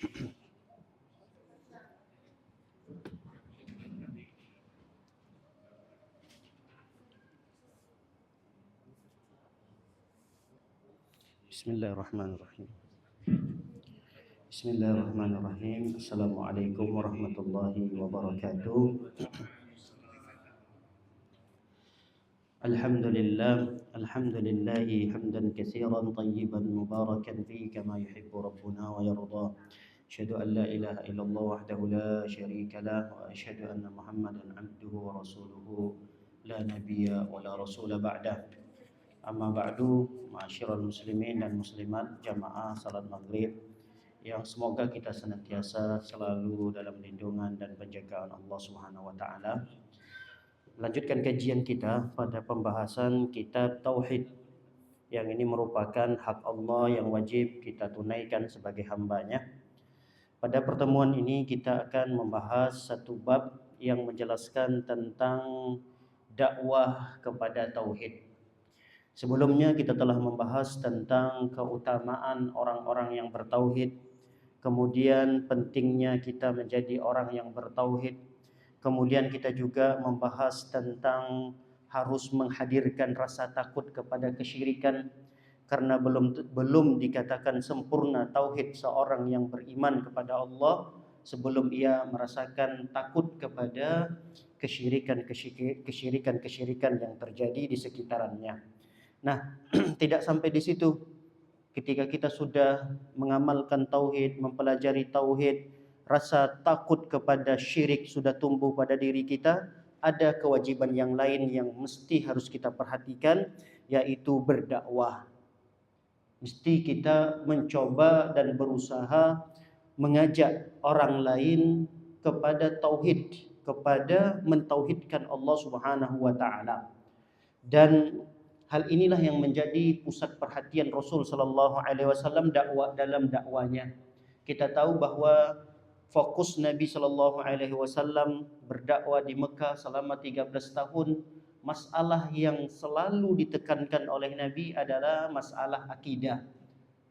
Bismillahirrahmanirrahim. Bismillahirrahmanirrahim. Assalamualaikum warahmatullahi wabarakatuh. Alhamdulillahi hamdan katsiran tayyiban mubarakan fi kama yuhibbu rabbuna wa yarda. Asyhadu an la ilaha illallah wahdahu la syarika lah wa asyhadu anna Muhammadan abduhu wa rasuluhu la nabiyya wa la rasula ba'dah. Amma ba'du, ma'asyiral muslimin dan muslimat jamaah salat maghrib yang semoga kita senantiasa selalu dalam lindungan dan penjagaan Allah Subhanahu wa taala. Lanjutkan kajian kita pada pembahasan kitab tauhid, yang ini merupakan hak Allah yang wajib kita tunaikan sebagai hambanya. Pada pertemuan ini kita akan membahas satu bab yang menjelaskan tentang dakwah kepada tauhid. Sebelumnya kita telah membahas tentang keutamaan orang-orang yang bertauhid, kemudian pentingnya kita menjadi orang yang bertauhid. Kemudian kita juga membahas tentang harus menghadirkan rasa takut kepada kesyirikan, karena belum dikatakan sempurna tauhid seorang yang beriman kepada Allah sebelum ia merasakan takut kepada kesyirikan yang terjadi di sekitarannya. Nah, tidak sampai di situ. Ketika kita sudah mengamalkan tauhid, mempelajari tauhid, rasa takut kepada syirik sudah tumbuh pada diri kita, ada kewajiban yang lain yang mesti harus kita perhatikan, yaitu berdakwah. Mesti kita mencoba dan berusaha mengajak orang lain kepada tauhid, kepada mentauhidkan Allah Subhanahu wa taala. Dan hal inilah yang menjadi pusat perhatian Rasul sallallahu alaihi wasallam dalam dakwanya. Kita tahu bahwa fokus Nabi sallallahu alaihi wasallam berdakwah di Mekah selama 13 tahun, masalah yang selalu ditekankan oleh Nabi adalah masalah akidah.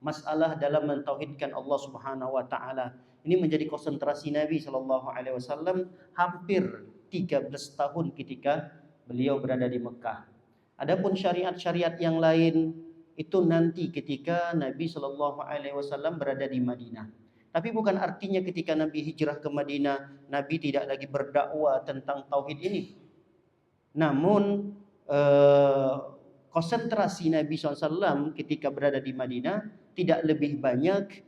Masalah dalam mentauhidkan Allah Subhanahu wa taala. Ini menjadi konsentrasi Nabi sallallahu alaihi wasallam hampir 13 tahun ketika beliau berada di Mekah. Adapun syariat-syariat yang lain itu nanti ketika Nabi Shallallahu Alaihi Wasallam berada di Madinah. Tapi bukan artinya ketika Nabi hijrah ke Madinah, Nabi tidak lagi berdakwah tentang tauhid ini. Namun konsentrasi Nabi SAW ketika berada di Madinah tidak lebih banyak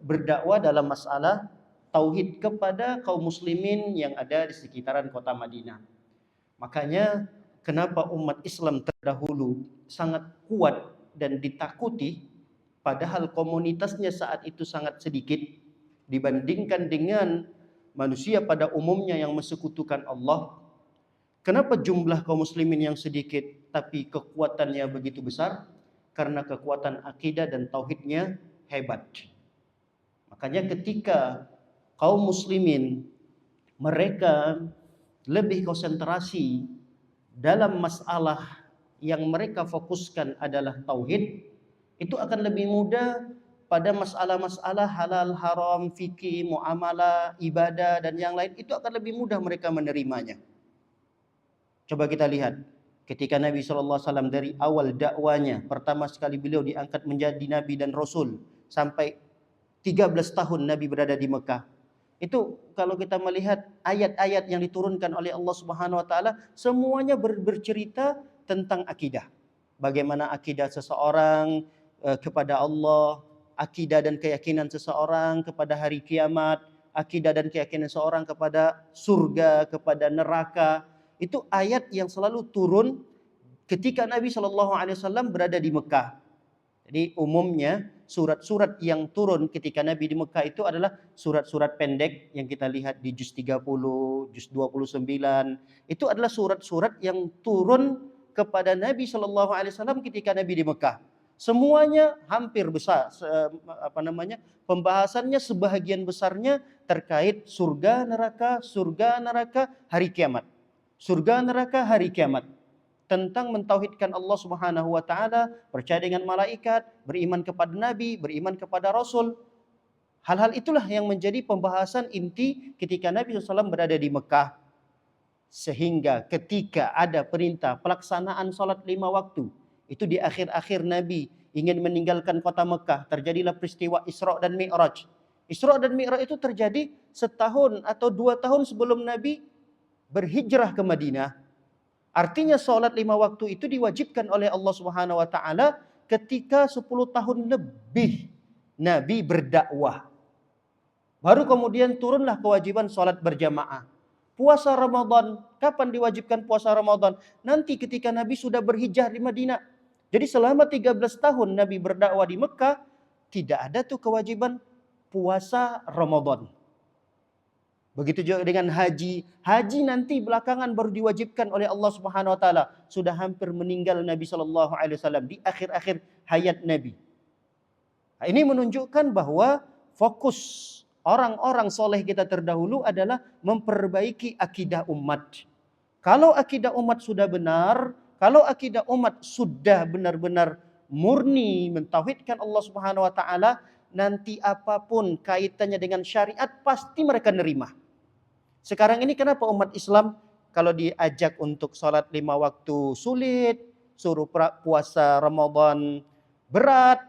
berdakwah dalam masalah tauhid kepada kaum muslimin yang ada di sekitaran kota Madinah. Makanya kenapa umat Islam terdahulu sangat kuat dan ditakuti, padahal komunitasnya saat itu sangat sedikit dibandingkan dengan manusia pada umumnya yang mensekutukan Allah. Kenapa jumlah kaum muslimin yang sedikit tapi kekuatannya begitu besar? Karena kekuatan akidah dan tauhidnya hebat. Makanya ketika kaum muslimin mereka lebih konsentrasi dalam masalah yang mereka fokuskan adalah tauhid, itu akan lebih mudah pada masalah-masalah halal, haram, fikih, muamalah, ibadah dan yang lain, itu akan lebih mudah mereka menerimanya. Coba kita lihat ketika Nabi SAW dari awal dakwanya, pertama sekali beliau diangkat menjadi Nabi dan Rasul, sampai 13 tahun Nabi berada di Mekah. Itu kalau kita melihat ayat-ayat yang diturunkan oleh Allah Subhanahu wa taala, semuanya bercerita tentang akidah. Bagaimana akidah seseorang kepada Allah, akidah dan keyakinan seseorang kepada hari kiamat, akidah dan keyakinan seseorang kepada surga, kepada neraka. Itu ayat yang selalu turun ketika Nabi Shallallahu alaihi wasallam berada di Mekah. Jadi umumnya surat-surat yang turun ketika Nabi di Mekah itu adalah surat-surat pendek yang kita lihat di juz 30, juz 29. Itu adalah surat-surat yang turun kepada Nabi Shallallahu alaihi wasallam ketika Nabi di Mekah. Semuanya hampir besar pembahasannya sebahagian besarnya terkait surga neraka, hari kiamat. Surga neraka, hari kiamat. Tentang mentauhidkan Allah Subhanahu wa taala, percaya dengan malaikat, beriman kepada nabi, beriman kepada rasul. Hal-hal itulah yang menjadi pembahasan inti ketika Nabi SAW berada di Mekah. Sehingga ketika ada perintah pelaksanaan salat 5 waktu, itu di akhir-akhir Nabi ingin meninggalkan kota Mekah, terjadilah peristiwa Isra dan Mi'raj. Isra dan Mi'raj itu terjadi setahun atau 2 tahun sebelum Nabi berhijrah ke Madinah. Artinya salat 5 waktu itu diwajibkan oleh Allah Subhanahu wa taala ketika 10 tahun lebih Nabi berdakwah. Baru kemudian turunlah kewajiban salat berjamaah. Puasa Ramadan, kapan diwajibkan puasa Ramadan? Nanti ketika Nabi sudah berhijrah di Madinah. Jadi selama 13 tahun Nabi berdakwah di Mekah, tidak ada tuh kewajiban puasa Ramadan. Begitu juga dengan haji. Haji nanti belakangan baru diwajibkan oleh Allah Subhanahu wa taala. Sudah hampir meninggal Nabi sallallahu alaihi wasallam di akhir-akhir hayat Nabi. Nah, ini menunjukkan bahwa fokus orang-orang soleh kita terdahulu adalah memperbaiki akidah umat. Kalau akidah umat sudah benar, kalau akidah umat sudah benar-benar murni mentauhidkan Allah Subhanahu wa taala, nanti apapun kaitannya dengan syariat pasti mereka nerima. Sekarang ini kenapa umat Islam kalau diajak untuk sholat 5 waktu sulit, suruh puasa Ramadan berat,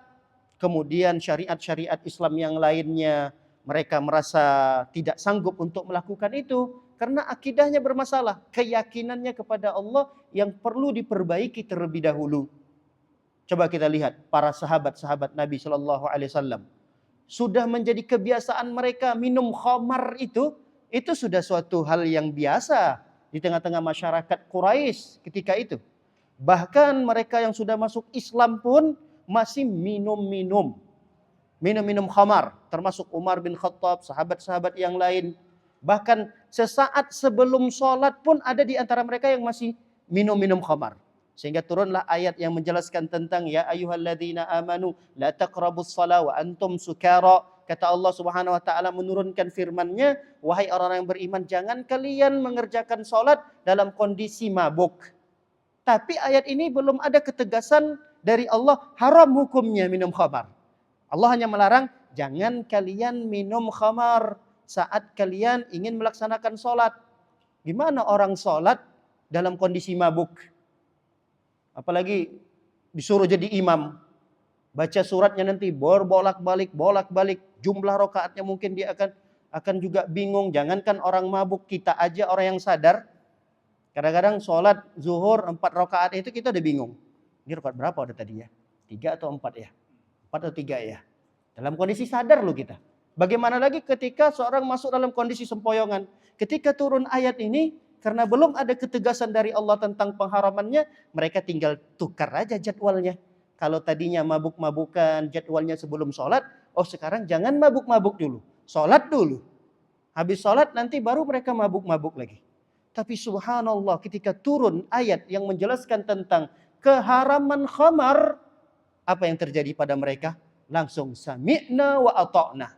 kemudian syariat-syariat Islam yang lainnya mereka merasa tidak sanggup untuk melakukan itu karena akidahnya bermasalah, keyakinannya kepada Allah yang perlu diperbaiki terlebih dahulu. Coba kita lihat para sahabat-sahabat Nabi Shallallahu Alaihi Wasallam sudah menjadi kebiasaan mereka minum khamar itu sudah suatu hal yang biasa di tengah-tengah masyarakat Quraisy ketika itu. Bahkan mereka yang sudah masuk Islam pun masih minum-minum khamar, termasuk Umar bin Khattab, sahabat-sahabat yang lain. Bahkan sesaat sebelum sholat pun ada di antara mereka yang masih minum khamar. Sehingga turunlah ayat yang menjelaskan tentang ya ayyuhalladzina amanu la taqrabus shalah wa antum sukara. Kata Allah Subhanahu wa taala menurunkan firman-Nya, wahai orang-orang yang beriman, jangan kalian mengerjakan sholat dalam kondisi mabuk. Tapi ayat ini belum ada ketegasan dari Allah haram hukumnya minum khamar. Allah hanya melarang, jangan kalian minum khamar saat kalian ingin melaksanakan sholat. Gimana orang sholat dalam kondisi mabuk? Apalagi disuruh jadi imam. Baca suratnya nanti bolak-balik. Jumlah rakaatnya mungkin dia akan juga bingung. Jangankan orang mabuk, kita aja orang yang sadar. Kadang-kadang sholat zuhur 4 rakaat itu kita udah bingung. Ini rakaat berapa udah tadi ya? 3 atau 4 ya? 4 atau 3 ya. Dalam kondisi sadar loh kita. Bagaimana lagi ketika seorang masuk dalam kondisi sempoyongan. Ketika turun ayat ini, karena belum ada ketegasan dari Allah tentang pengharamannya, mereka tinggal tukar aja jadwalnya. Kalau tadinya mabuk-mabukan jadwalnya sebelum sholat, oh sekarang jangan mabuk-mabuk dulu. Sholat dulu. Habis sholat nanti baru mereka mabuk-mabuk lagi. Tapi subhanallah ketika turun ayat yang menjelaskan tentang keharaman khamar, apa yang terjadi pada mereka? Langsung sami'na wa ata'na.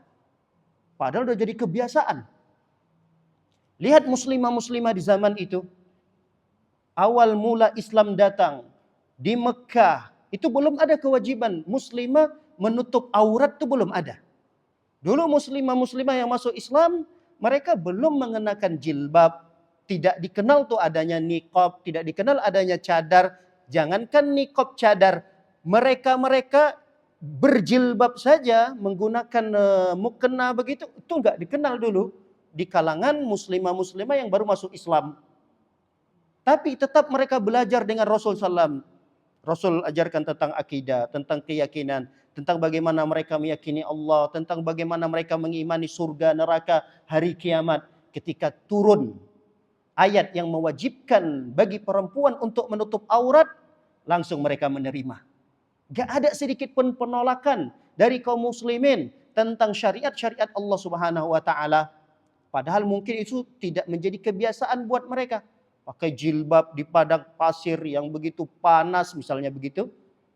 Padahal udah jadi kebiasaan. Lihat muslimah-muslimah di zaman itu. Awal mula Islam datang di Mekah, itu belum ada kewajiban muslimah menutup aurat, itu belum ada. Dulu muslimah-muslimah yang masuk Islam, mereka belum mengenakan jilbab, tidak dikenal tuh adanya niqab, tidak dikenal adanya cadar. Jangankan niqab cadar, mereka berjilbab saja menggunakan mukena begitu, itu enggak dikenal dulu di kalangan muslimah-muslimah yang baru masuk Islam. Tapi tetap mereka belajar dengan Rasul SAW. Rasul ajarkan tentang akidah, tentang keyakinan, tentang bagaimana mereka meyakini Allah, tentang bagaimana mereka mengimani surga, neraka, hari kiamat. Ketika turun ayat yang mewajibkan bagi perempuan untuk menutup aurat, langsung mereka menerima. Gak ada sedikit pun penolakan dari kaum muslimin tentang syariat-syariat Allah Subhanahu wa taala. Padahal mungkin itu tidak menjadi kebiasaan buat mereka. Pakai jilbab di padang pasir yang begitu panas misalnya begitu.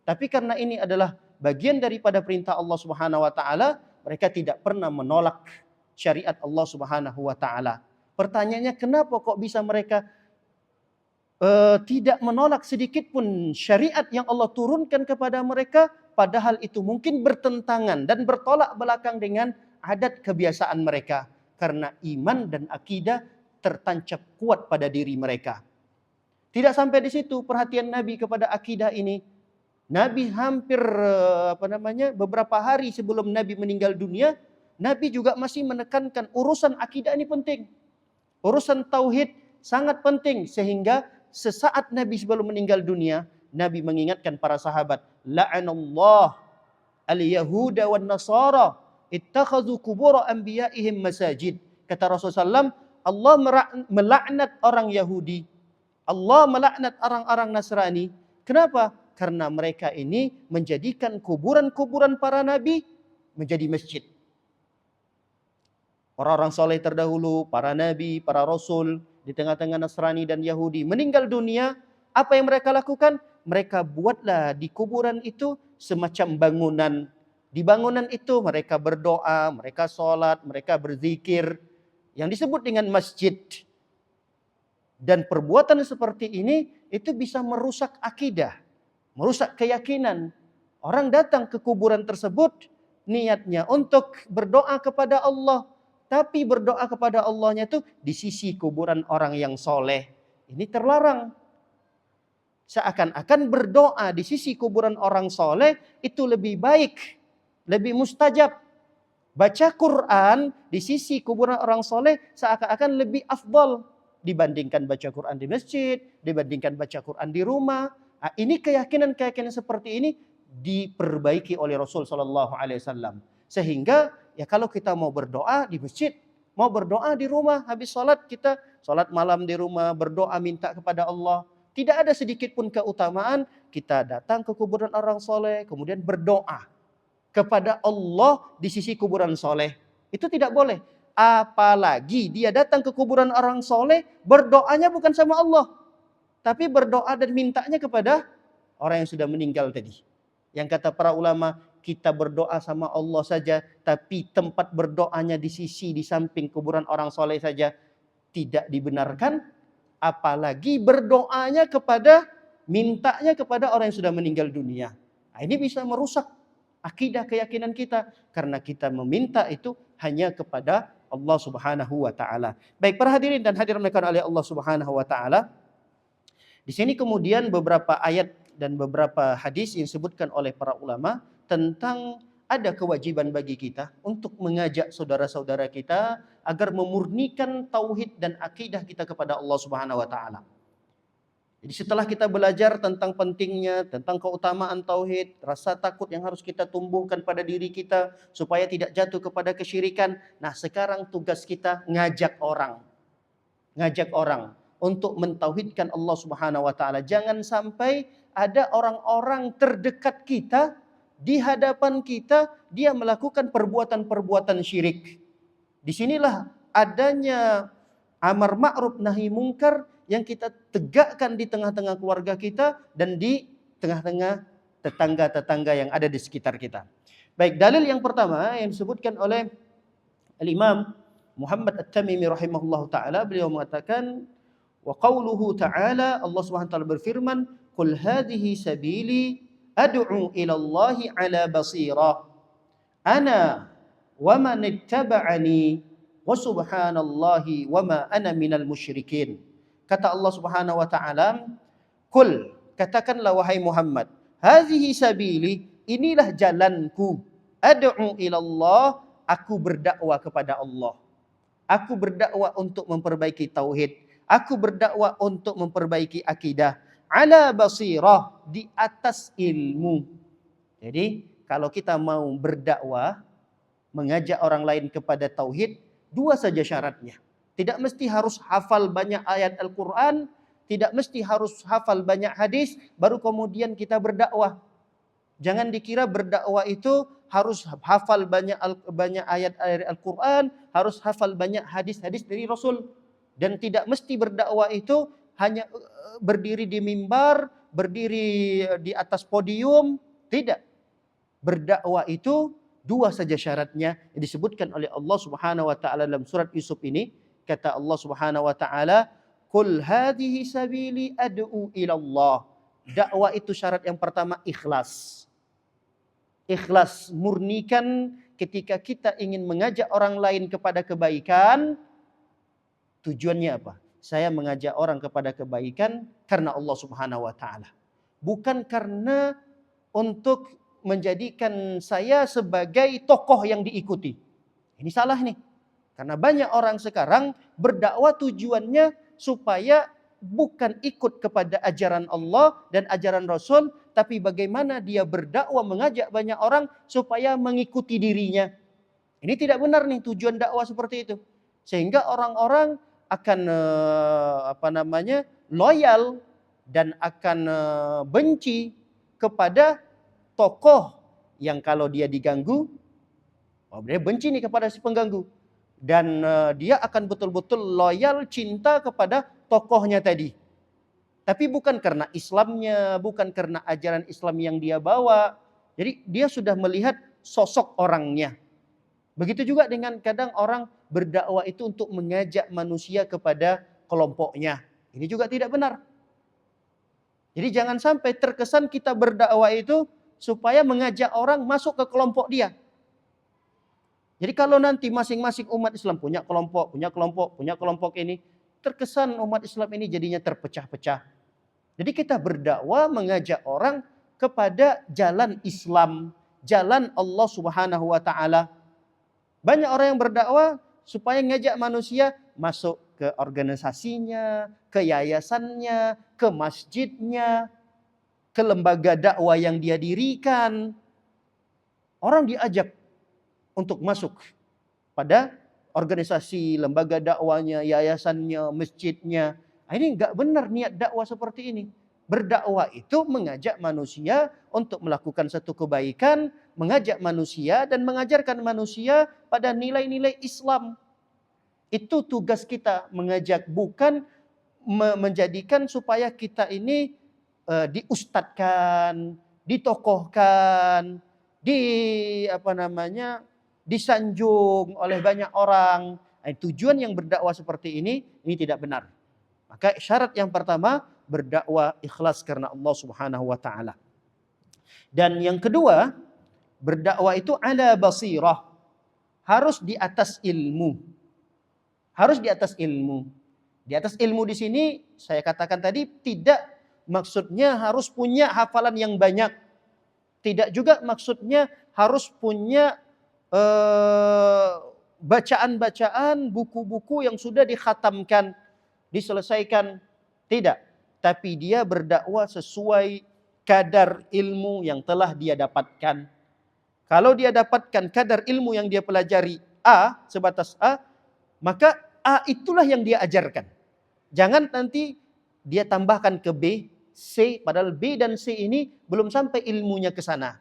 Tapi karena ini adalah bagian daripada perintah Allah Subhanahu wa taala, mereka tidak pernah menolak syariat Allah Subhanahu wa taala. Pertanyaannya, kenapa kok bisa mereka tidak menolak sedikit pun syariat yang Allah turunkan kepada mereka, padahal itu mungkin bertentangan dan bertolak belakang dengan adat kebiasaan mereka. Karena iman dan akidah tertancap kuat pada diri mereka. Tidak sampai di situ perhatian Nabi kepada akidah ini. Nabi hampir beberapa hari sebelum Nabi meninggal dunia, Nabi juga masih menekankan urusan akidah ini penting. Urusan tauhid sangat penting, sehingga sesaat Nabi sebelum meninggal dunia, Nabi mengingatkan para sahabat, la'anallah al-yahuda wan nasara ittakhadhu qubur anbiya'ihim masajid. Kata Rasulullah SAW, Allah melaknat orang Yahudi, Allah melaknat orang-orang Nasrani. Kenapa? Karena mereka ini menjadikan kuburan-kuburan para nabi menjadi masjid. Orang-orang soleh terdahulu, para nabi, para rasul, di tengah-tengah Nasrani dan Yahudi meninggal dunia, apa yang mereka lakukan? Mereka buatlah di kuburan itu semacam bangunan. Di bangunan itu mereka berdoa, mereka sholat, mereka berzikir, yang disebut dengan masjid. Dan perbuatan seperti ini itu bisa merusak akidah, merusak keyakinan. Orang datang ke kuburan tersebut niatnya untuk berdoa kepada Allah, tapi berdoa kepada Allahnya itu di sisi kuburan orang yang soleh. Ini terlarang. Seakan-akan berdoa di sisi kuburan orang soleh itu lebih baik, lebih mustajab. Baca Quran di sisi kuburan orang soleh seakan-akan lebih afdal dibandingkan baca Quran di masjid, dibandingkan baca Quran di rumah. Nah, ini keyakinan-keyakinan seperti ini diperbaiki oleh Rasul Shallallahu Alaihi Wasallam. Sehingga ya kalau kita mau berdoa di masjid, mau berdoa di rumah, habis sholat kita sholat malam di rumah, berdoa minta kepada Allah. Tidak ada sedikit pun keutamaan kita datang ke kuburan orang soleh, kemudian berdoa kepada Allah di sisi kuburan soleh. Itu tidak boleh. Apalagi dia datang ke kuburan orang soleh, berdoanya bukan sama Allah, tapi berdoa dan mintanya kepada orang yang sudah meninggal tadi. Yang kata para ulama, kita berdoa sama Allah saja, tapi tempat berdoanya di samping kuburan orang soleh saja tidak dibenarkan. Apalagi berdoanya mintanya kepada orang yang sudah meninggal dunia. Nah, ini bisa merusak akidah keyakinan kita, karena kita meminta itu hanya kepada Allah Subhanahu wa taala. Baik, para hadirin dan hadirat oleh Allah Subhanahu wa taala. Di sini kemudian beberapa ayat dan beberapa hadis yang disebutkan oleh para ulama tentang ada kewajiban bagi kita untuk mengajak saudara-saudara kita agar memurnikan tauhid dan akidah kita kepada Allah Subhanahu wa taala. Jadi setelah kita belajar tentang pentingnya, tentang keutamaan tauhid, rasa takut yang harus kita tumbuhkan pada diri kita supaya tidak jatuh kepada kesyirikan. Nah, sekarang tugas kita ngajak orang untuk mentauhidkan Allah Subhanahu wa taala. Jangan sampai ada orang-orang terdekat kita di hadapan kita dia melakukan perbuatan-perbuatan syirik. Disinilah adanya amar ma'ruf nahi mungkar yang kita tegakkan di tengah-tengah keluarga kita dan di tengah-tengah tetangga-tetangga yang ada di sekitar kita. Baik, dalil yang pertama yang disebutkan oleh Al-Imam Muhammad At-Tamimi rahimahullahu taala, beliau mengatakan wa qauluhu ta'ala, Allah Subhanahu wa taala berfirman, qul hadhihi sabili ad'u ila Allahi ala basira ana wa man ittaba'ani wa subhanallahi wa ma ana minal musyrikin. Kata Allah Subhanahu wa taala, qul, katakanlah wahai Muhammad, hadhihi sabili, inilah jalanku, ad'u ila Allah, aku berdakwah kepada Allah. Aku berdakwah untuk memperbaiki tauhid, aku berdakwah untuk memperbaiki akidah. Ala basirah, di atas ilmu. Jadi kalau kita mau berdakwah, mengajak orang lain kepada tauhid, dua saja syaratnya. Tidak mesti harus hafal banyak ayat Al-Quran, tidak mesti harus hafal banyak hadis, baru kemudian kita berdakwah. Jangan dikira berdakwah itu harus hafal banyak ayat Al-Quran, harus hafal banyak hadis-hadis dari Rasul. Dan tidak mesti berdakwah itu hanya berdiri di mimbar, berdiri di atas podium. Tidak. Berdakwah itu dua saja syaratnya yang disebutkan oleh Allah Subhanahu wa taala dalam surat Yusuf ini. Kata Allah Subhanahu wa taala, "Qul hadhihi sabili ad'u ila Allah." Dakwah itu syarat yang pertama ikhlas. Ikhlas, murnikan ketika kita ingin mengajak orang lain kepada kebaikan, tujuannya apa? Saya mengajak orang kepada kebaikan karena Allah Subhanahu wa taala. Bukan karena untuk menjadikan saya sebagai tokoh yang diikuti. Ini salah nih. Karena banyak orang sekarang berdakwah tujuannya supaya bukan ikut kepada ajaran Allah dan ajaran Rasul, tapi bagaimana dia berdakwah mengajak banyak orang supaya mengikuti dirinya. Ini tidak benar nih tujuan dakwah seperti itu. Sehingga orang-orang akan loyal dan akan benci kepada tokoh yang kalau dia diganggu, dia benci nih kepada si pengganggu. Dan dia akan betul-betul loyal, cinta kepada tokohnya tadi. Tapi bukan karena Islamnya, bukan karena ajaran Islam yang dia bawa. Jadi dia sudah melihat sosok orangnya. Begitu juga dengan kadang orang berdakwah itu untuk mengajak manusia kepada kelompoknya. Ini juga tidak benar. Jadi jangan sampai terkesan kita berdakwah itu supaya mengajak orang masuk ke kelompok dia. Jadi kalau nanti masing-masing umat Islam punya kelompok ini, terkesan umat Islam ini jadinya terpecah-pecah. Jadi kita berdakwah mengajak orang kepada jalan Islam, jalan Allah Subhanahu wa taala. Banyak orang yang berdakwah supaya ngajak manusia masuk ke organisasinya, ke yayasannya, ke masjidnya, ke lembaga dakwah yang dia dirikan. Orang diajak untuk masuk pada organisasi, lembaga dakwanya, yayasannya, masjidnya. Ini enggak benar niat dakwah seperti ini. Berdakwah itu mengajak manusia untuk melakukan satu kebaikan, mengajak manusia dan mengajarkan manusia pada nilai-nilai Islam. Itu tugas kita mengajak, bukan menjadikan supaya kita ini diustadkan, ditokohkan, disanjung oleh banyak orang. Tujuan yang berdakwah seperti ini tidak benar. Maka syarat yang pertama, berdakwah ikhlas karena Allah Subhanahu wa taala. Dan yang kedua, berdakwah itu ala basirah. Harus di atas ilmu. Harus di atas ilmu. Di atas ilmu di sini saya katakan tadi tidak maksudnya harus punya hafalan yang banyak. Tidak juga maksudnya harus punya bacaan-bacaan, buku-buku yang sudah dikhatamkan, diselesaikan. Tidak. Tapi dia berdakwah sesuai kadar ilmu yang telah dia dapatkan. Kalau dia dapatkan kadar ilmu yang dia pelajari A, sebatas A, maka A itulah yang dia ajarkan. Jangan nanti dia tambahkan ke B, C, padahal B dan C ini belum sampai ilmunya ke sana.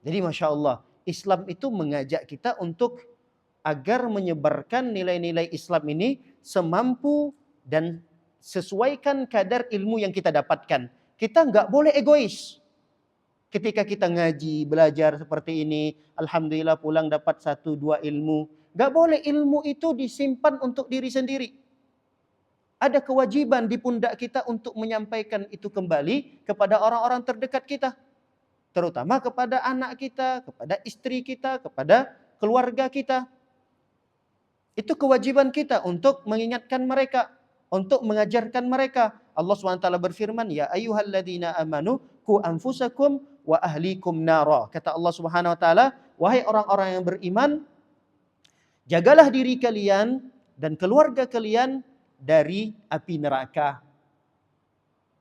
Jadi Masya Allah, Islam itu mengajak kita untuk agar menyebarkan nilai-nilai Islam ini semampu dan sesuaikan kadar ilmu yang kita dapatkan. Kita nggak boleh egois. Ketika kita ngaji, belajar seperti ini, alhamdulillah pulang dapat 1-2 ilmu. Nggak boleh ilmu itu disimpan untuk diri sendiri. Ada kewajiban di pundak kita untuk menyampaikan itu kembali kepada orang-orang terdekat kita. Terutama kepada anak kita, kepada istri kita, kepada keluarga kita. Itu kewajiban kita untuk mengingatkan mereka, untuk mengajarkan mereka. Allah SWT berfirman, ya ayyuhalladzina amanu ku anfusakum wa ahlikum nara. Kata Allah Subhanahu wa taala, wahai orang-orang yang beriman, jagalah diri kalian dan keluarga kalian dari api neraka.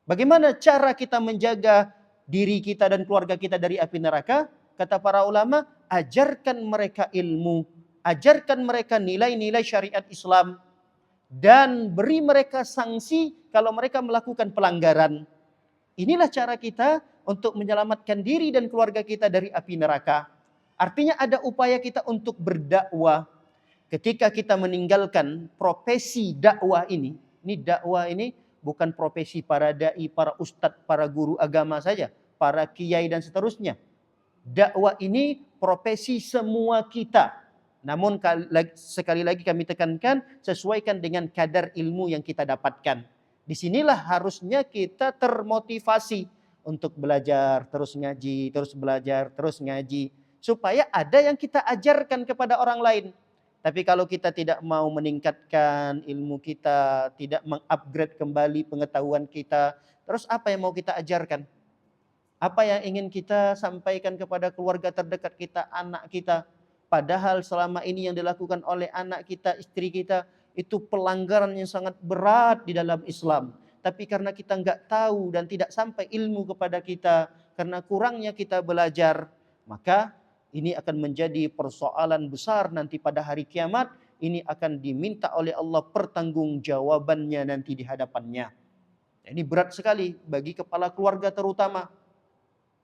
Bagaimana cara kita menjaga diri kita dan keluarga kita dari api neraka? Kata para ulama, ajarkan mereka ilmu, ajarkan mereka nilai-nilai syariat Islam, dan beri mereka sanksi kalau mereka melakukan pelanggaran. Inilah cara kita untuk menyelamatkan diri dan keluarga kita dari api neraka. Artinya ada upaya kita untuk berdakwah. Ketika kita meninggalkan profesi dakwah ini dakwah ini bukan profesi para dai, para ustadz, para guru agama saja, para kiai dan seterusnya. Dakwah ini profesi semua kita. Namun sekali lagi kami tekankan, sesuaikan dengan kadar ilmu yang kita dapatkan. Disinilah harusnya kita termotivasi untuk belajar, terus ngaji, terus belajar, terus ngaji. supaya ada yang kita ajarkan kepada orang lain. Tapi kalau kita tidak mau meningkatkan ilmu kita, tidak mengupgrade kembali pengetahuan kita, terus apa yang mau kita ajarkan? Apa yang ingin kita sampaikan kepada keluarga terdekat kita, anak kita? Padahal selama ini yang dilakukan oleh anak kita, istri kita, itu pelanggaran yang sangat berat di dalam Islam. Tapi karena kita nggak tahu dan tidak sampai ilmu kepada kita, karena kurangnya kita belajar, maka ini akan menjadi persoalan besar nanti pada hari kiamat. Ini akan diminta oleh Allah pertanggungjawabannya nanti di hadapannya. Ini berat sekali bagi kepala keluarga terutama.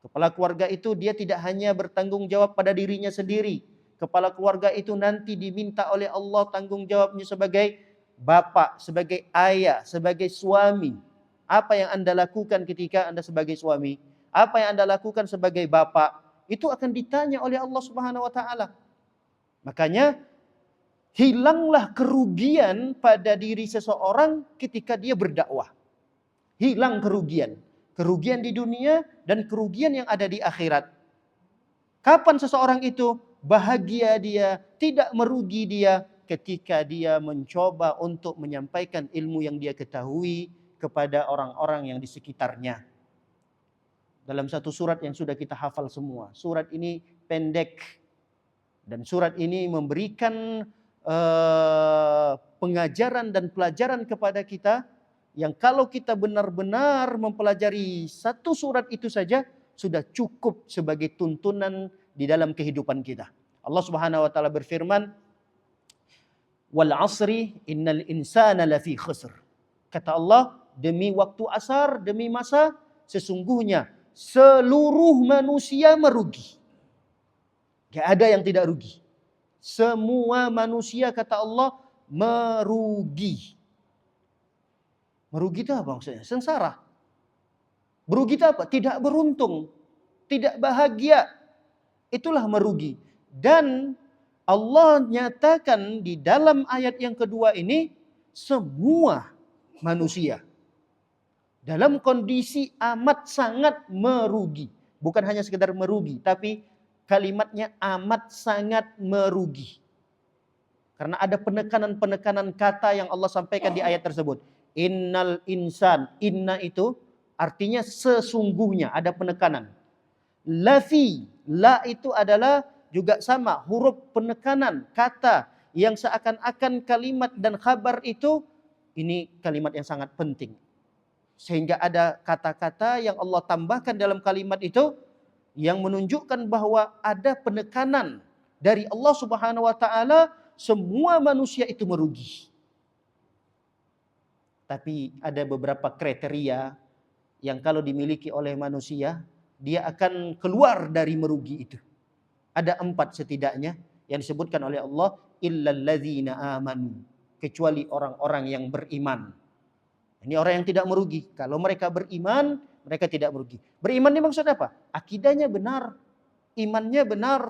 Kepala keluarga itu dia tidak hanya bertanggung jawab pada dirinya sendiri. Kepala keluarga itu nanti diminta oleh Allah tanggung jawabnya sebagai bapak, sebagai ayah, sebagai suami. Apa yang Anda lakukan ketika Anda sebagai suami? Apa yang Anda lakukan sebagai bapak? Itu akan ditanya oleh Allah Subhanahu wa taala. Makanya hilanglah kerugian pada diri seseorang ketika dia berdakwah. Hilang kerugian. Kerugian di dunia dan kerugian yang ada di akhirat. Kapan seseorang itu bahagia dia, tidak merugi dia? Ketika dia mencoba untuk menyampaikan ilmu yang dia ketahui kepada orang-orang yang di sekitarnya. Dalam satu surat yang sudah kita hafal semua. Surat ini pendek. Dan surat ini memberikan pengajaran dan pelajaran kepada kita. Yang kalau kita benar-benar mempelajari satu surat itu saja, sudah cukup sebagai tuntunan di dalam kehidupan kita. Allah Subhanahu wa taala berfirman, "Wal 'asri innal insana lafi khusr." Kata Allah, demi waktu asar, demi masa, sesungguhnya seluruh manusia merugi. Gak ada yang tidak rugi. Semua manusia, kata Allah, merugi. Merugi itu apa maksudnya? Sengsara. Merugi itu apa? Tidak beruntung. Tidak bahagia. Itulah merugi. Dan Allah nyatakan di dalam ayat yang kedua ini, semua manusia dalam kondisi amat sangat merugi. Bukan hanya sekedar merugi, tapi kalimatnya amat sangat merugi. Karena ada penekanan-penekanan kata yang Allah sampaikan di ayat tersebut. Innal insan, inna itu artinya sesungguhnya, ada penekanan. Lafi, la itu adalah juga sama, huruf penekanan, kata yang seakan-akan kalimat dan khabar itu, ini kalimat yang sangat penting. Sehingga ada kata-kata yang Allah tambahkan dalam kalimat itu yang menunjukkan bahwa ada penekanan dari Allah Subhanahu wa taala, semua manusia itu merugi. Tapi ada beberapa kriteria yang kalau dimiliki oleh manusia, dia akan keluar dari merugi itu. Ada 4 setidaknya yang disebutkan oleh Allah, illal ladzina amanu, kecuali orang-orang yang beriman. Ini orang yang tidak merugi. Kalau mereka beriman, mereka tidak merugi. Beriman ini maksud apa? Akidahnya benar, imannya benar,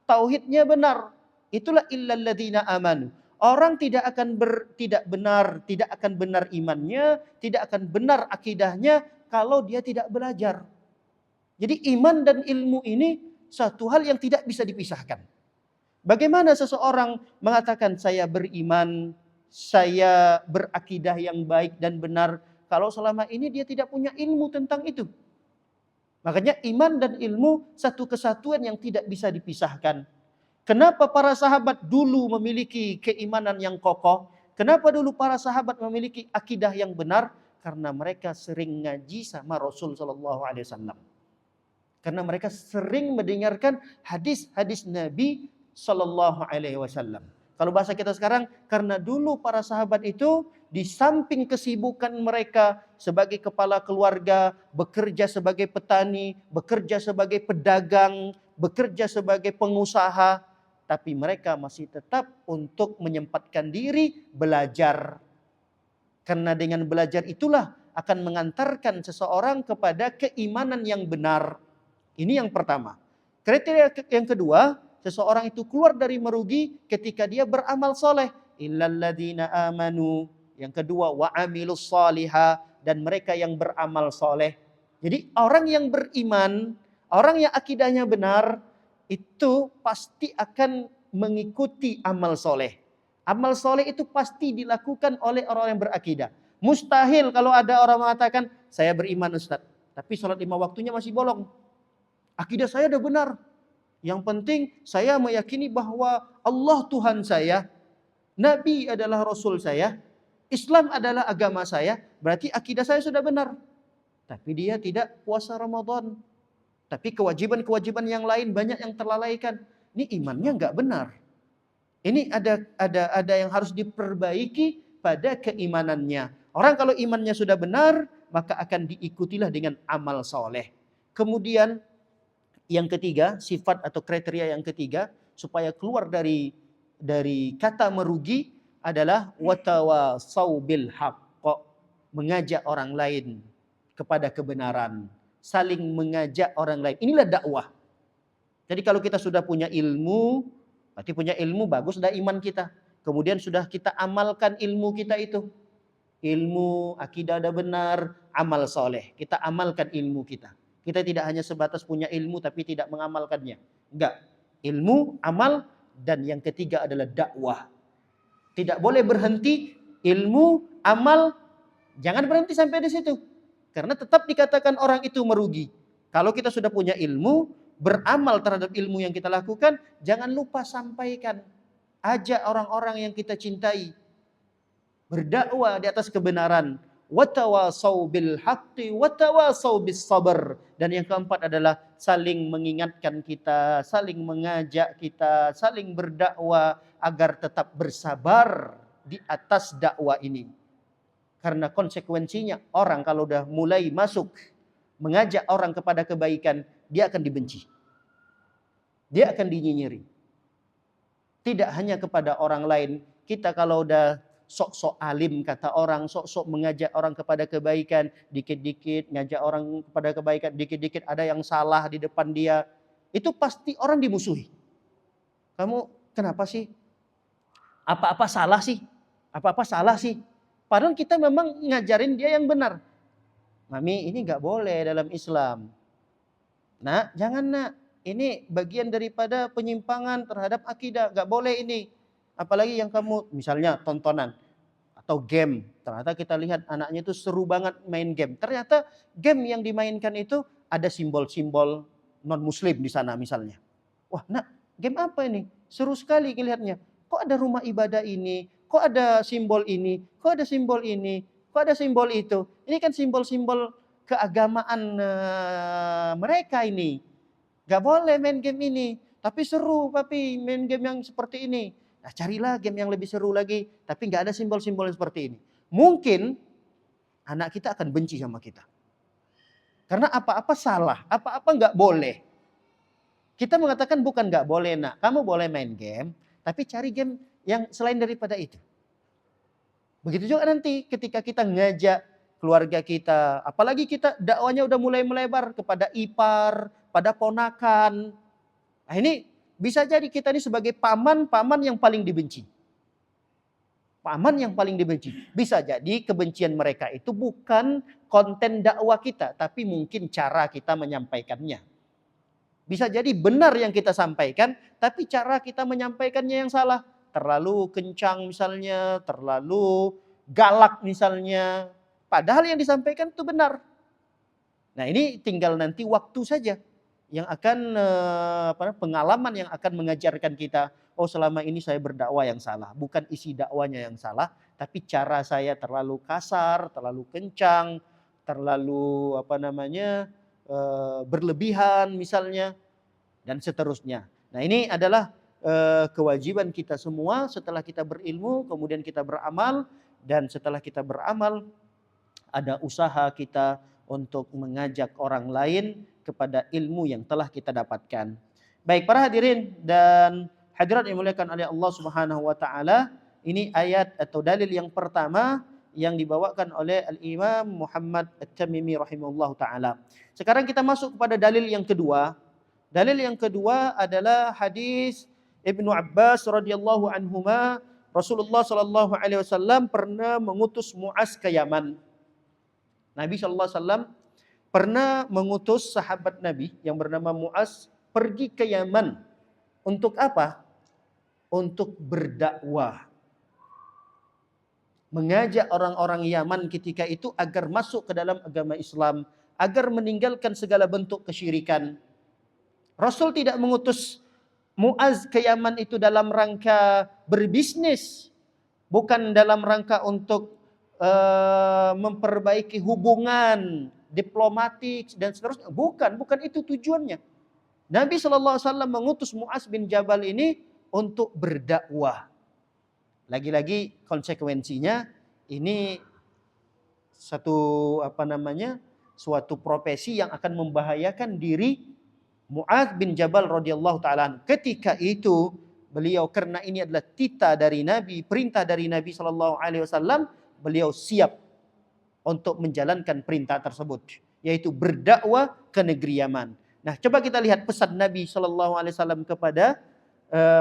tauhidnya benar. Itulah illal ladzina amanu. Orang tidak akan tidak akan benar imannya, tidak akan benar akidahnya kalau dia tidak belajar. Jadi iman dan ilmu ini satu hal yang tidak bisa dipisahkan. Bagaimana seseorang mengatakan saya beriman, saya berakidah yang baik dan benar, kalau selama ini dia tidak punya ilmu tentang itu? Makanya iman dan ilmu satu kesatuan yang tidak bisa dipisahkan. Kenapa para sahabat dulu memiliki keimanan yang kokoh? Kenapa dulu para sahabat memiliki akidah yang benar? Karena mereka sering ngaji sama Rasul Sallallahu Alaihi Wasallam. Karena mereka sering mendengarkan hadis-hadis Nabi Sallallahu Alaihi Wasallam. Kalau bahasa kita sekarang, karena dulu para sahabat itu di samping kesibukan mereka sebagai kepala keluarga, bekerja sebagai petani, bekerja sebagai pedagang, bekerja sebagai pengusaha, tapi mereka masih tetap untuk menyempatkan diri belajar. Karena dengan belajar itulah akan mengantarkan seseorang kepada keimanan yang benar. Ini yang pertama. Kriteria yang kedua, seseorang itu keluar dari merugi ketika dia beramal soleh. Illalladzina amanu. Yang kedua, wa amilus soliha, dan mereka yang beramal soleh. Jadi orang yang beriman, orang yang akidahnya benar, itu pasti akan mengikuti amal soleh. Amal soleh itu pasti dilakukan oleh orang yang berakidah. Mustahil kalau ada orang mengatakan, saya beriman Ustaz, tapi sholat 5 waktunya masih bolong. Akidah saya udah benar. Yang penting saya meyakini bahwa Allah Tuhan saya, Nabi adalah Rasul saya, Islam adalah agama saya, berarti akidah saya sudah benar. Tapi dia tidak puasa Ramadan. Tapi kewajiban-kewajiban yang lain banyak yang terlalaikan. Ini imannya nggak benar. Ini ada yang harus diperbaiki pada keimanannya. Orang kalau imannya sudah benar, maka akan diikutilah dengan amal soleh. Kemudian yang ketiga, sifat atau kriteria yang ketiga, supaya keluar dari kata merugi adalah watawasau bil haqq, mengajak orang lain kepada kebenaran, saling mengajak orang lain. Inilah dakwah. Jadi kalau kita sudah punya ilmu, berarti punya ilmu bagus dah iman kita. Kemudian sudah kita amalkan ilmu kita itu. Ilmu, akidah dah benar, amal soleh. Kita amalkan ilmu kita. Kita tidak hanya sebatas punya ilmu tapi tidak mengamalkannya. Enggak. Ilmu, amal, dan yang ketiga adalah dakwah. Tidak boleh berhenti ilmu, amal, jangan berhenti sampai di situ. Karena tetap dikatakan orang itu merugi. Kalau kita sudah punya ilmu, beramal terhadap ilmu yang kita lakukan, jangan lupa sampaikan. Ajak orang-orang yang kita cintai. Berdakwah di atas kebenaran. Watawasau bil haqqi watawasau bis sabr. Dan yang keempat adalah saling mengingatkan kita, saling mengajak kita, saling berdakwah agar tetap bersabar di atas dakwah ini. Karena konsekuensinya orang kalau udah mulai masuk mengajak orang kepada kebaikan, dia akan dibenci. Dia akan dinyinyiri. Tidak hanya kepada orang lain, kita kalau udah sok-sok alim kata orang, sok-sok mengajak orang kepada kebaikan, dikit-dikit ngajak orang kepada kebaikan, dikit-dikit ada yang salah di depan dia, itu pasti orang dimusuhi. Kamu kenapa sih? Apa-apa salah sih? Apa-apa salah sih? Padahal kita memang ngajarin dia yang benar. Mami, ini nggak boleh dalam Islam. Nah, jangan nak. Ini bagian daripada penyimpangan terhadap akidah. Nggak boleh ini. Apalagi yang kamu, misalnya tontonan atau game. Ternyata kita lihat anaknya itu seru banget main game. Ternyata game yang dimainkan itu ada simbol-simbol non-muslim di sana misalnya. Wah, nak, game apa ini? Seru sekali ngelihatnya. Kok ada rumah ibadah ini? Kok ada simbol ini? Kok ada simbol ini? Kok ada simbol itu? Ini kan simbol-simbol keagamaan mereka ini. Gak boleh main game ini. Tapi seru papi main game yang seperti ini. Nah, carilah game yang lebih seru lagi. Tapi gak ada simbol-simbol yang seperti ini. Mungkin anak kita akan benci sama kita. Karena apa-apa salah. Apa-apa gak boleh. Kita mengatakan bukan gak boleh nak. Kamu boleh main game. Tapi cari game yang selain daripada itu. Begitu juga nanti ketika kita ngajak keluarga kita. Apalagi kita dakwanya udah mulai melebar kepada ipar, pada ponakan. Nah ini bisa jadi kita ini sebagai paman yang paling dibenci. Paman yang paling dibenci. Bisa jadi kebencian mereka itu bukan konten dakwah kita. Tapi mungkin cara kita menyampaikannya. Bisa jadi benar yang kita sampaikan. Tapi cara kita menyampaikannya yang salah. Terlalu kencang misalnya. Terlalu galak misalnya. Padahal yang disampaikan itu benar. Nah ini tinggal nanti waktu saja. Yang akan pengalaman yang akan mengajarkan kita. Oh selama ini saya berdakwah yang salah. Bukan isi dakwanya yang salah. Tapi cara saya terlalu kasar, terlalu kencang. Terlalu berlebihan misalnya. Dan seterusnya. Nah ini adalah kewajiban kita semua setelah kita berilmu. Kemudian kita beramal. Dan setelah kita beramal. Ada usaha kita untuk mengajak orang lain kepada ilmu yang telah kita dapatkan. Baik para hadirin dan hadirat yang dimuliakan oleh Allah Subhanahu wa taala, ini ayat atau dalil yang pertama yang dibawakan oleh Al-Imam Muhammad At-Tamimi rahimahullahu taala. Sekarang kita masuk kepada dalil yang kedua. Dalil yang kedua adalah hadis Ibnu Abbas radhiyallahu anhuma, Rasulullah sallallahu alaihi wasallam pernah mengutus Muaz ke Yaman. Nabi sallallahu alaihi wasallam pernah mengutus sahabat Nabi yang bernama Muaz, pergi ke Yaman. Untuk apa? Untuk berdakwah. Mengajak orang-orang Yaman ketika itu agar masuk ke dalam agama Islam, agar meninggalkan segala bentuk kesyirikan. Rasul tidak mengutus Muaz ke Yaman itu dalam rangka berbisnis, bukan dalam rangka untuk memperbaiki hubungan diplomatik dan seterusnya. Bukan itu tujuannya. Nabi SAW mengutus Muaz bin Jabal ini untuk berdakwah. Lagi-lagi konsekuensinya ini suatu profesi yang akan membahayakan diri Muaz bin Jabal radhiyallahu taala. Ketika itu beliau, karena ini adalah titah dari Nabi, perintah dari Nabi sallallahu alaihi wasallam, beliau siap untuk menjalankan perintah tersebut, yaitu berdakwah ke negeri Yaman. Nah, coba kita lihat pesan Nabi sallallahu alaihi wasallam kepada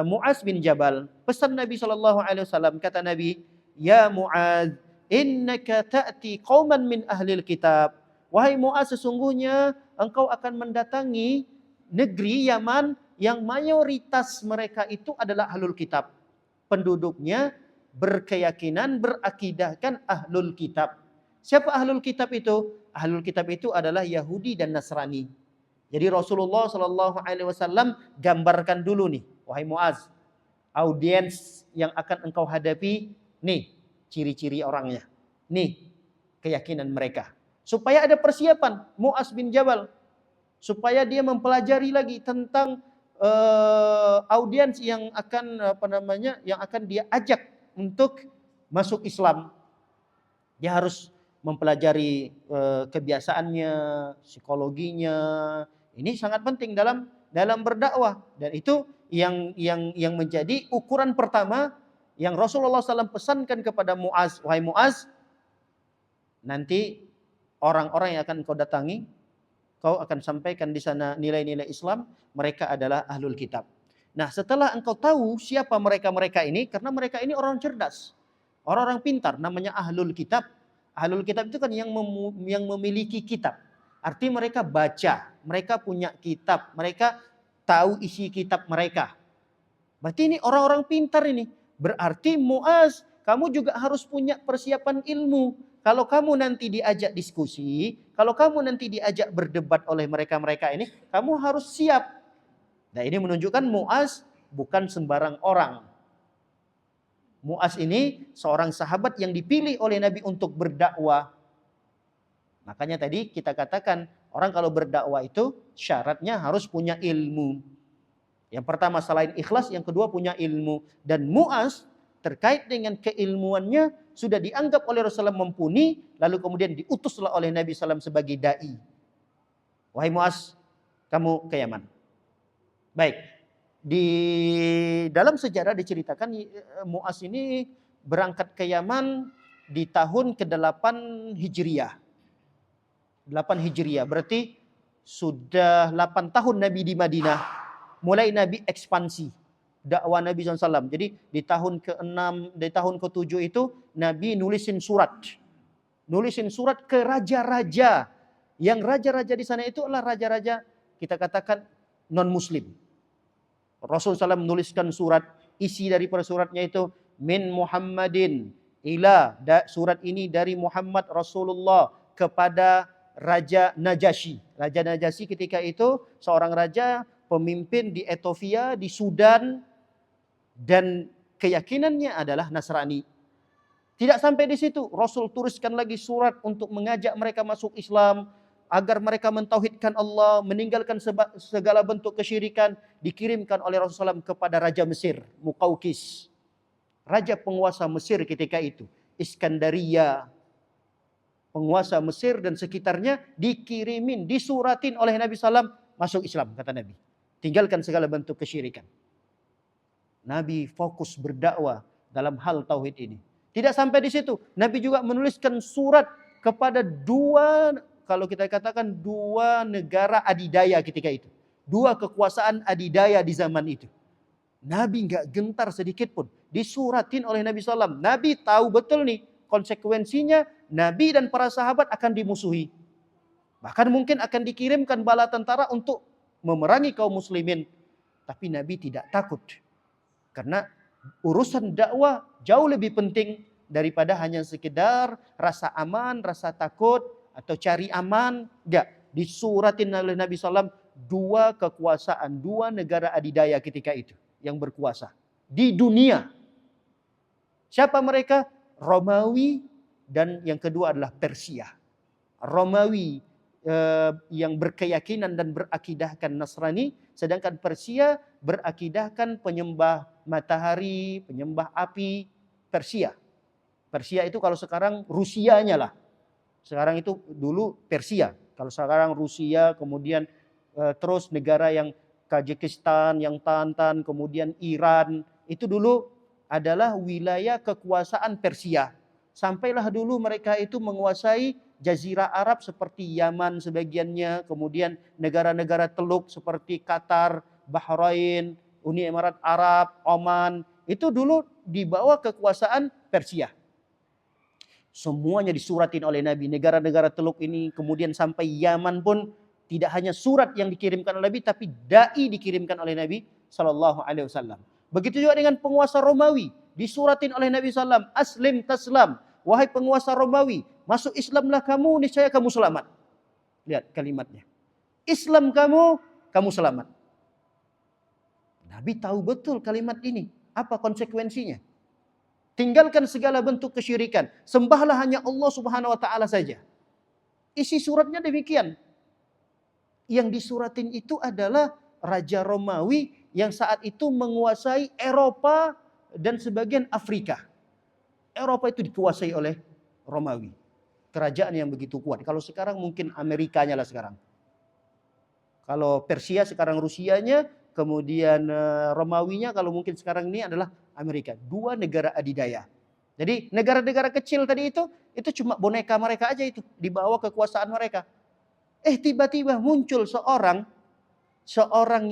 Muaz bin Jabal. Pesan Nabi sallallahu alaihi wasallam, kata Nabi, "Ya Muaz, innaka ta'ti qauman min ahlil kitab." Wahai Muaz, sesungguhnya engkau akan mendatangi negeri Yaman yang mayoritas mereka itu adalah ahlul kitab. Penduduknya berkeyakinan, berakidahkan ahlul kitab. Siapa ahlul kitab itu? Ahlul kitab itu adalah Yahudi dan Nasrani. Jadi Rasulullah Shallallahu Alaihi Wasallam gambarkan dulu nih, wahai Muaz, audiens yang akan engkau hadapi, nih ciri-ciri orangnya, nih keyakinan mereka. Supaya ada persiapan Muaz bin Jabal, supaya dia mempelajari lagi tentang audiens yang akan yang akan dia ajak untuk masuk Islam. Dia harus mempelajari kebiasaannya, psikologinya. Ini sangat penting dalam berdakwah, dan itu yang menjadi ukuran pertama yang Rasulullah SAW pesankan kepada Muaz. Wahai Muaz, nanti orang-orang yang akan kau datangi, kau akan sampaikan di sana nilai-nilai Islam, mereka adalah ahlul kitab. Nah, setelah engkau tahu siapa mereka ini, karena mereka ini orang cerdas, orang-orang pintar, namanya ahlul kitab. Ahlul kitab itu kan yang memiliki kitab. Arti mereka baca, mereka punya kitab, mereka tahu isi kitab mereka. Berarti ini orang-orang pintar ini. Berarti Muaz, kamu juga harus punya persiapan ilmu. Kalau kamu nanti diajak diskusi, kalau kamu nanti diajak berdebat oleh mereka-mereka ini, kamu harus siap. Nah, ini menunjukkan Muaz bukan sembarang orang. Muaz ini seorang sahabat yang dipilih oleh Nabi untuk berdakwah. Makanya tadi kita katakan, orang kalau berdakwah itu syaratnya harus punya ilmu. Yang pertama selain ikhlas, yang kedua punya ilmu. Dan Muaz terkait dengan keilmuannya sudah dianggap oleh Rasulullah mumpuni, lalu kemudian diutuslah oleh Nabi SAW sebagai da'i. Wahai Muaz, kamu ke Yaman. Baik, di dalam sejarah diceritakan Muaz ini berangkat ke Yaman di tahun ke-8 Hijriah. 8 Hijriah, berarti sudah 8 tahun Nabi di Madinah. Mulai Nabi ekspansi dakwah Nabi SAW. Jadi di tahun ke-6, di tahun ke-7 itu Nabi nulisin surat. Nulisin surat ke raja-raja. Yang raja-raja di sana itu adalah raja-raja kita katakan non-muslim. Rasul SAW menuliskan surat, isi dari suratnya itu min Muhammadin ila, surat ini dari Muhammad Rasulullah kepada Raja Najasyi. Raja Najasyi ketika itu seorang raja pemimpin di Ethiopia, di Sudan, dan keyakinannya adalah Nasrani. Tidak sampai di situ, Rasul tuliskan lagi surat untuk mengajak mereka masuk Islam, agar mereka mentauhidkan Allah, meninggalkan segala bentuk kesyirikan. Dikirimkan oleh Rasulullah kepada Raja Mesir, Muqawqis, raja penguasa Mesir ketika itu, Iskandaria, penguasa Mesir dan sekitarnya, dikirimin, disuratin oleh Nabi SAW, masuk Islam, kata Nabi. Tinggalkan segala bentuk kesyirikan. Nabi fokus berdakwah dalam hal tauhid ini. Tidak sampai di situ, Nabi juga menuliskan surat kepada kalau kita katakan dua negara adidaya ketika itu. Dua kekuasaan adidaya di zaman itu. Nabi nggak gentar sedikit pun. Disuratin oleh Nabi SAW. Nabi tahu betul nih konsekuensinya, Nabi dan para sahabat akan dimusuhi. Bahkan mungkin akan dikirimkan bala tentara untuk memerangi kaum muslimin. Tapi Nabi tidak takut. Karena urusan dakwah jauh lebih penting daripada hanya sekedar rasa aman, rasa takut, atau cari aman. Enggak. Disuratin oleh Nabi SAW dua kekuasaan, dua negara adidaya ketika itu yang berkuasa di dunia. Siapa mereka? Romawi, dan yang kedua adalah Persia. Romawi yang berkeyakinan dan berakidahkan Nasrani, sedangkan Persia berakidahkan penyembah matahari, penyembah api. Persia itu kalau sekarang Rusianya lah. Sekarang itu dulu Persia. Kalau sekarang Rusia, kemudian terus negara yang Kazakhstan, yang Tantan, kemudian Iran, itu dulu adalah wilayah kekuasaan Persia. Sampailah dulu mereka itu menguasai Jazirah Arab seperti Yaman sebagiannya, kemudian negara-negara teluk seperti Qatar, Bahrain, Uni Emirat Arab, Oman, itu dulu di bawah kekuasaan Persia. Semuanya disuratin oleh Nabi, negara-negara teluk ini, kemudian sampai Yaman pun tidak hanya surat yang dikirimkan oleh Nabi, tapi dai dikirimkan oleh Nabi Sallallahu Alaihi Wasallam. Begitu juga dengan penguasa Romawi, disuratin oleh Nabi SAW, aslim taslam, wahai penguasa Romawi, masuk Islamlah kamu, niscaya kamu selamat. Lihat kalimatnya, Islam kamu, kamu selamat. Nabi tahu betul kalimat ini, apa konsekuensinya. Tinggalkan segala bentuk kesyirikan, sembahlah hanya Allah Subhanahu wa taala saja. Isi suratnya demikian. Yang disuratin itu adalah Raja Romawi yang saat itu menguasai Eropa dan sebagian Afrika. Eropa itu dikuasai oleh Romawi. Kerajaan yang begitu kuat. Kalau sekarang mungkin Amerikanya lah sekarang. Kalau Persia sekarang Rusianya, kemudian Romawinya kalau mungkin sekarang ini adalah Amerika. Dua negara adidaya. Jadi negara-negara kecil tadi itu cuma boneka mereka aja itu. Di bawah kekuasaan mereka. Tiba-tiba muncul seorang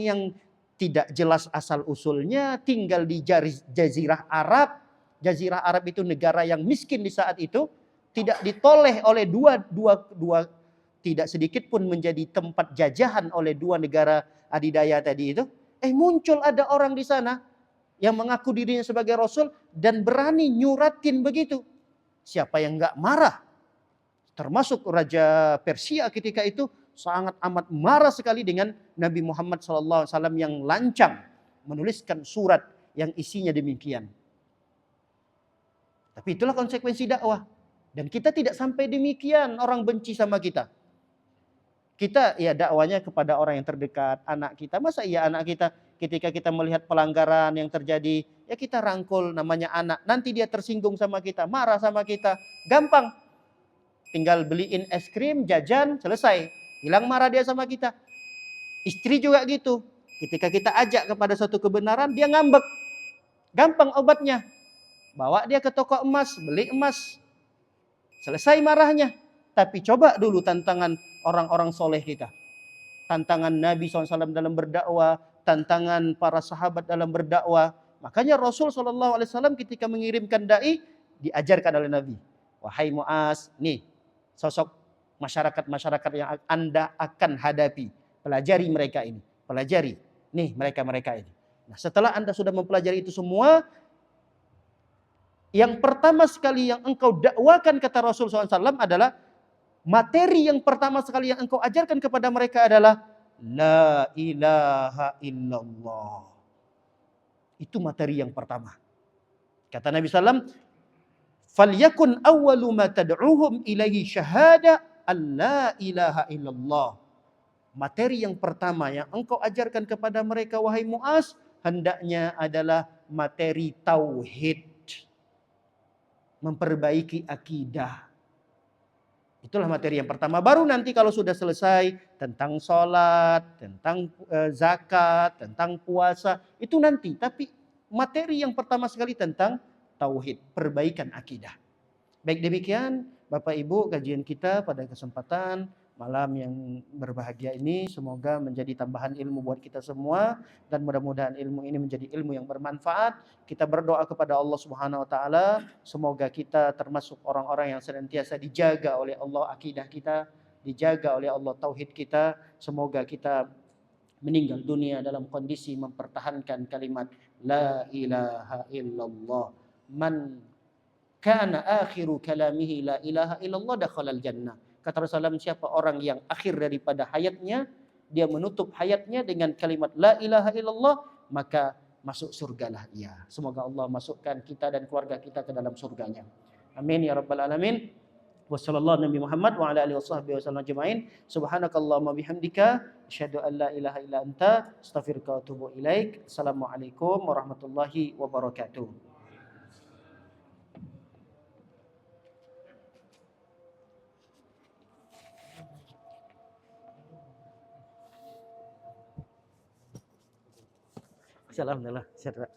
yang tidak jelas asal usulnya, tinggal di Jazirah Arab. Jazirah Arab itu negara yang miskin di saat itu, tidak ditoleh oleh dua tidak sedikit pun menjadi tempat jajahan oleh dua negara adidaya tadi itu. Muncul ada orang di sana yang mengaku dirinya sebagai Rasul dan berani nyuratin begitu. Siapa yang enggak marah? Termasuk Raja Persia ketika itu sangat amat marah sekali dengan Nabi Muhammad SAW yang lancang menuliskan surat yang isinya demikian. Tapi itulah konsekuensi dakwah. Dan kita tidak sampai demikian orang benci sama kita. Kita ya dakwanya kepada orang yang terdekat, anak kita. Masa iya anak kita ketika kita melihat pelanggaran yang terjadi, ya kita rangkul, namanya anak. Nanti dia tersinggung sama kita, marah sama kita. Gampang. Tinggal beliin es krim, jajan, selesai. Hilang marah dia sama kita. Istri juga gitu. Ketika kita ajak kepada suatu kebenaran, dia ngambek. Gampang obatnya. Bawa dia ke toko emas, beli emas. Selesai marahnya. Tapi coba dulu tantangan orang-orang soleh kita. Tantangan Nabi SAW dalam berdakwah. Tantangan para sahabat dalam berdakwah. Makanya Rasul SAW ketika mengirimkan da'i, diajarkan oleh Nabi. Wahai Mu'az, nih. Sosok masyarakat-masyarakat yang Anda akan hadapi. Pelajari mereka ini. Pelajari. Nih mereka-mereka ini. Nah setelah Anda sudah mempelajari itu semua, yang pertama sekali yang engkau dakwakan kata Rasul SAW adalah, materi yang pertama sekali yang engkau ajarkan kepada mereka adalah La ilaha illallah. Itu materi yang pertama. Kata Nabi SAW, Falyakun awwalu ma tad'uhum ilaihi syahada an la ilaha illallah. Materi yang pertama yang engkau ajarkan kepada mereka wahai Mu'az, hendaknya adalah materi tauhid. Memperbaiki akidah. Itulah materi yang pertama. Baru nanti kalau sudah selesai tentang sholat, tentang zakat, tentang puasa, itu nanti. Tapi materi yang pertama sekali tentang tauhid, perbaikan akidah. Baik demikian Bapak Ibu kajian kita pada kesempatan malam yang berbahagia ini, semoga menjadi tambahan ilmu buat kita semua dan mudah-mudahan ilmu ini menjadi ilmu yang bermanfaat. Kita berdoa kepada Allah Subhanahu wa taala, semoga kita termasuk orang-orang yang senantiasa dijaga oleh Allah akidah kita, dijaga oleh Allah tauhid kita. Semoga kita meninggal dunia dalam kondisi mempertahankan kalimat la ilaha illallah. Man kana akhiru kalamihi la ilaha illallah dakhalal jannah. Kata Rasulullah, siapa orang yang akhir daripada hayatnya, dia menutup hayatnya dengan kalimat la ilaha illallah, maka masuk surgalah ia. Semoga Allah masukkan kita dan keluarga kita ke dalam surganya. Amin ya rabbal alamin. Wassallallahu Nabi Muhammad wa ala alihi wasallam ajma'in. Subhanakallahumma bihamdika asyhadu an la ilaha illa anta astaghfiruka wa atubu ilaik. Assalamualaikum warahmatullahi wabarakatuh. Alhamdulillah.